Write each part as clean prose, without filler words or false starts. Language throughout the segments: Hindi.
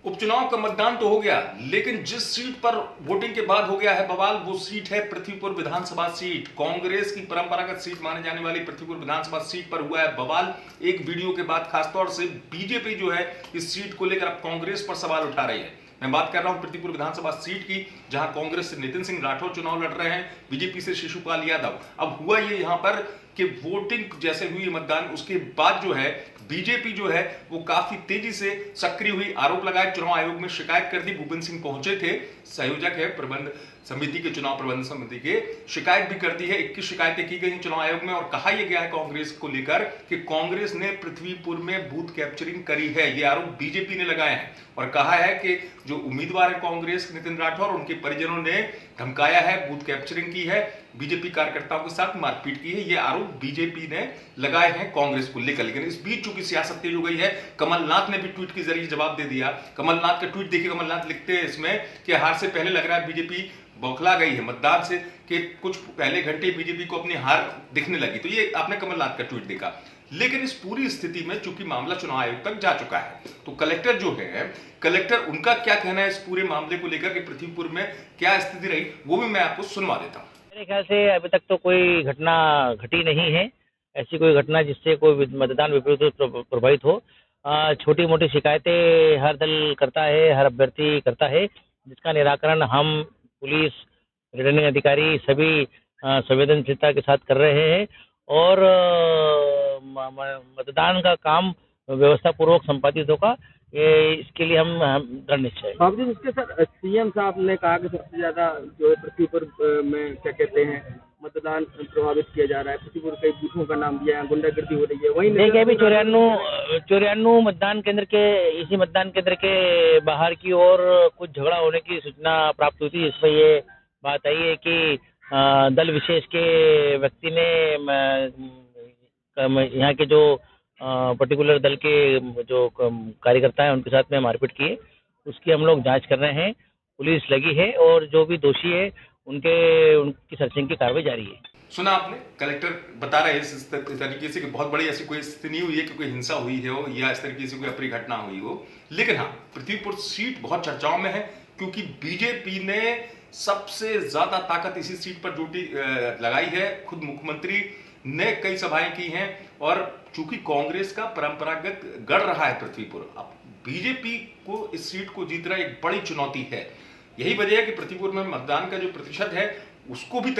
उपचुनाव का मतदान तो हो गया, लेकिन जिस सीट पर वोटिंग के बाद हो गया है बवाल, वो सीट है पृथ्वीपुर विधानसभा सीट। कांग्रेस की परंपरागत सीट माने जाने वाली पृथ्वीपुर विधानसभा सीट पर हुआ है बवाल। एक वीडियो के बाद खासतौर से बीजेपी जो है इस सीट को लेकर अब कांग्रेस पर सवाल उठा रही है। मैं बात कर रहा हूं पृथ्वीपुर विधानसभा सीट की, जहां कांग्रेस से नितिन सिंह राठौर चुनाव लड़ रहे हैं, बीजेपी से शिशुपाल यादव। अब हुआ ये यहां पर कि वोटिंग जैसे हुई मतदान, उसके बाद जो है बीजेपी जो है वो काफी तेजी से सक्रिय हुई, आरोप लगाए, चुनाव आयोग में शिकायत कर दी। भूपेंद्र सिंह पहुंचे थे, संयोजक है प्रबंध समिति के, चुनाव प्रबंध समिति के, शिकायत भी कर दी है। 21 शिकायतें की गई चुनाव आयोग में और कहा यह गया है कांग्रेस को लेकर कि कांग्रेस ने पृथ्वीपुर में बूथ कैप्चरिंग करी है। ये आरोप बीजेपी ने लगाए हैं और कहा है कि जो उम्मीदवार है कांग्रेस नितिन राठौर, उनके परिजनों ने धमकाया है, बूथ कैप्चरिंग की है, बीजेपी कार्यकर्ताओं के साथ मारपीट की है। ये आरोप बीजेपी ने लगाए हैं कांग्रेस को लेकर। लेकिन इस बीच चूंकि सियासत तेज हो गई है, कमलनाथ ने भी ट्वीट के जरिए जवाब दे दिया। कमलनाथ का ट्वीट देखिए, कमलनाथ लिखते हैं इसमें कि हार से पहले लग रहा है बीजेपी बौखला गई है मतदान से, कि कुछ पहले घंटे बीजेपी को अपनी हार दिखने लगी। तो ये आपने कमलनाथ का ट्वीट देखा। लेकिन इस पूरी स्थिति में चूंकि मामला चुनाव आयोग तक जा चुका है, तो कलेक्टर जो है, कलेक्टर उनका क्या कहना है इस पूरे मामले को लेकर कि पृथ्वीपुर में क्या स्थिति रही, वो भी मैं आपको सुनवा देता हूं। मेरे ख्याल से अभी तक तो कोई घटना घटी नहीं है, ऐसी कोई घटना जिससे कोई मतदान विपरीत प्रभावित हो। छोटी मोटी शिकायतें हर दल करता है, हर अभ्यर्थी करता है, जिसका निराकरण हम पुलिस, रिटर्निंग अधिकारी सभी संवेदनशीलता के साथ कर रहे हैं और मतदान का काम व्यवस्था पूर्वक संपादित होगा, ये इसके लिए हम दृढ़ निश्चय है। बाबूजी, इसके साथ सीएम साहब ने कहा कि सबसे ज्यादा जो है पृथ्वीपुर में क्या कहते हैं मतदान प्रभावित किया जा रहा है। पृथ्वीपुर कई बूथों का नाम दिया है, गुंडागर्दी हो रही है। वही देखिए, अभी 94 मतदान केंद्र के, इसी मतदान केंद्र के बाहर की ओर कुछ झगड़ा होने की सूचना प्राप्त हुई थी, जिसमें ये बात आई है कि दल विशेष के व्यक्ति ने यहाँ के जो पर्टिकुलर दल के जो कार्यकर्ता हैं उनके साथ में मारपीट की है। उसकी हम लोग जांच कर रहे हैं, पुलिस लगी है और जो भी दोषी है उनकी सर्चिंग की कार्रवाई जारी है। सुना आपने, कलेक्टर बता रहे हैं इस तरीके से कि बहुत बड़ी ऐसी कोई स्थिति नहीं हुई है कि कोई हिंसा हुई हो या इस तरीके से कोई अप्रिय घटना हुई हो। लेकिन हाँ, पृथ्वीपुर सीट बहुत चर्चाओं में है, क्योंकि बीजेपी ने सबसे ज्यादा ताकत इसी सीट पर ड्यूटी लगाई है। खुद मुख्यमंत्री ने कई सभाएं की हैं और चूंकि कांग्रेस का परंपरागत गढ़ रहा है पृथ्वीपुर, अब बीजेपी को इस सीट को जीतना एक बड़ी चुनौती है। यही वजह है कि पृथ्वीपुर में मतदान का जो प्रतिशत है उसको भी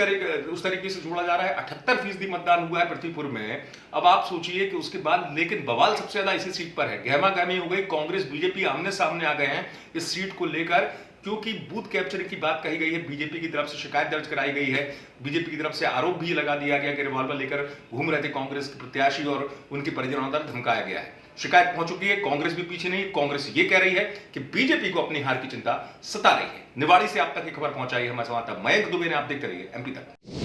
उस तरीके से जोड़ा जा रहा है। 78% मतदान हुआ है पृथ्वीपुर में। अब आप सोचिए कि उसके बाद, लेकिन बवाल सबसे ज्यादा इसी सीट पर है। गहमागहमी हो गई, कांग्रेस बीजेपी आमने सामने आ गए हैं इस सीट को लेकर, क्योंकि बूथ कैप्चरिंग की बात कही गई है। बीजेपी की तरफ से शिकायत दर्ज कराई गई है, बीजेपी की तरफ से आरोप भी लगा दिया गया कि रिवॉल्वर लेकर घूम रहे थे कांग्रेस के प्रत्याशी और उनके परिजनों द्वारा धमकाया गया है। शिकायत पहुंच चुकी है, कांग्रेस भी पीछे नहीं। कांग्रेस ये कह रही है कि बीजेपी को अपनी हार की चिंता सता रही है। निवाड़ी से आप तक ये खबर पहुंचाई है हमारे संवाददाता मयंक दुबे ने। आप देखते रहिए एमपी तक।